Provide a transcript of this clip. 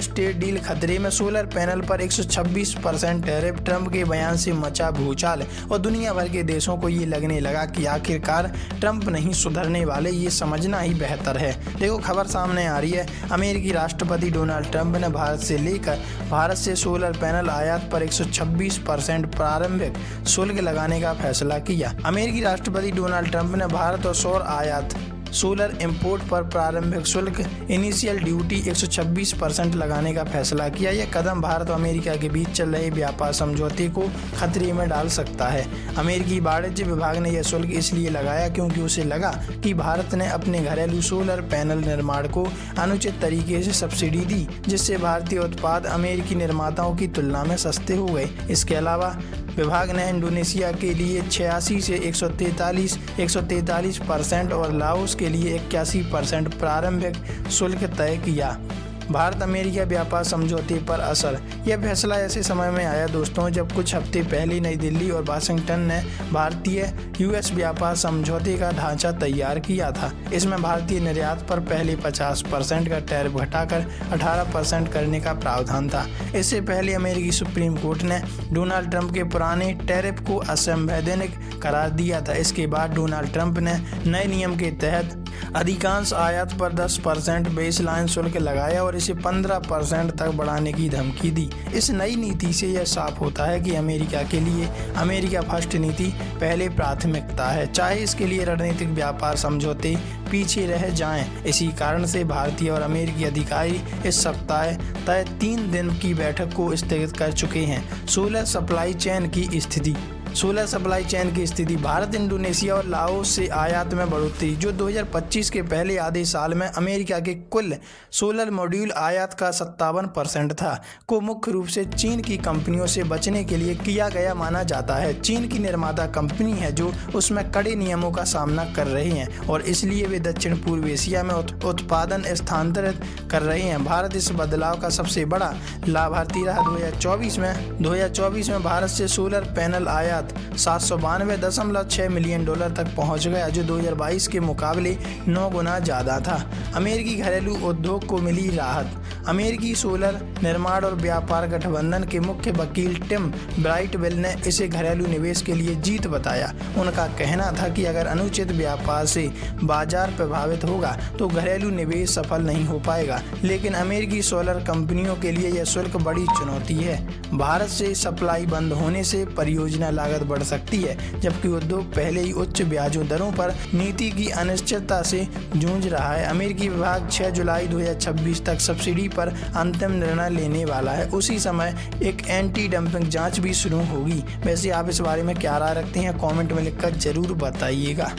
US trade deal खतरे में, solar panel पर 126% टैरिफ, ट्रंप के बयान से मचा भूचाल और दुनिया भर के देशों को ये लगने लगा कि आखिरकार ट्रंप नहीं सुधरने वाले, ये समझना ही बेहतर है। देखो खबर सामने आ रही है, अमेरिकी राष्ट्रपति डोनाल्ड ट्रंप ने भारत से सोलर पैनल आयात पर 126% प्रारंभिक शुल्क लगाने का फैसला किया। अमेरिकी राष्ट्रपति डोनाल्ड ट्रंप ने भारत और सौर आयात सोलर इंपोर्ट पर प्रारंभिक शुल्क इनिशियल ड्यूटी 126% लगाने का फैसला किया। यह कदम भारत और अमेरिका के बीच चल रहे व्यापार समझौते को खतरे में डाल सकता है। अमेरिकी वाणिज्य विभाग ने यह शुल्क इसलिए लगाया क्योंकि उसे लगा कि भारत ने अपने घरेलू सोलर पैनल निर्माण को अनुचित तरीके से सब्सिडी दी, जिससे भारतीय उत्पाद अमेरिकी निर्माताओं की तुलना में सस्ते हो गए। इसके अलावा विभाग ने इंडोनेशिया के लिए 86 से 143% और लाओस के लिए 81% प्रारंभिक शुल्क तय किया। भारत अमेरिका व्यापार समझौते पर असर। यह फैसला ऐसे समय में आया दोस्तों जब कुछ हफ्ते पहले नई दिल्ली और वाशिंगटन ने भारतीय यूएस व्यापार समझौते का ढांचा तैयार किया था। इसमें भारतीय निर्यात पर पहले 50% का टैरिफ घटाकर 18% करने का प्रावधान था। इससे पहले अमेरिकी सुप्रीम कोर्ट ने डोनाल्ड ट्रंप के पुराने टैरिफ को असंवैधानिक करार दिया था। इसके बाद डोनाल्ड ट्रंप ने नए नियम के तहत अधिकांश आयात पर 10% बेसलाइन शुल्क लगाया और इसे 15% तक बढ़ाने की धमकी दी। इस नई नीति से यह साफ होता है कि अमेरिका के लिए अमेरिका फर्स्ट नीति पहले प्राथमिकता है, चाहे इसके लिए रणनीतिक व्यापार समझौते पीछे रह जाएं। इसी कारण से भारतीय और अमेरिकी अधिकारी इस सप्ताह तय 3 दिन की बैठक को स्थगित कर चुके हैं। सोलर सप्लाई चेन की स्थिति। भारत, इंडोनेशिया और लाओस से आयात में बढ़ोतरी। जो 2025 के पहले आधे साल में अमेरिका के कुल सोलर मॉड्यूल आयात का 57% था, को मुख्य रूप से चीन की कंपनियों से बचने के लिए किया गया माना जाता है। चीन की निर्माता कंपनी है जो उसमें कड़े नियमों का सामना कर रहे हैं और इसलिए वे दक्षिण पूर्व एशिया में उत्पादन स्थानांतरित कर रहे हैं। भारत इस बदलाव का सबसे बड़ा लाभार्थी रहा। 2024 में भारत से सोलर पैनल आयात $792.6 मिलियन तक पहुंच गया, जो 2022 के मुकाबले 9 गुना ज़्यादा था। अमेरिकी घरेलू उद्योग को मिली राहत। अमेरिकी सोलर निर्माण और व्यापार गठबंधन के मुख्य वकील टिम ब्राइटवेल ने इसे घरेलू निवेश के लिए जीत बताया। उनका कहना था कि अगर अनुचित व्यापार से बाजार प्रभावित होगा तो घरेलू निवेश सफल नहीं हो पाएगा, लेकिन अमेरिकी सोलर कंपनियों के लिए यह शुल्क बड़ी चुनौती है। भारत से सप्लाई बंद होने से परियोजना लागत बढ़ सकती है, जबकि उद्योग पहले ही उच्च ब्याजों दरों पर नीति की अनिश्चितता से जूझ रहा है। अमेरिकी विभाग 6 जुलाई 2026 तक सब्सिडी पर अंतिम निर्णय लेने वाला है। उसी समय एक एंटी डंपिंग जांच भी शुरू होगी। वैसे आप इस बारे में क्या राय रखते हैं, कमेंट में लिखकर जरूर बताइएगा।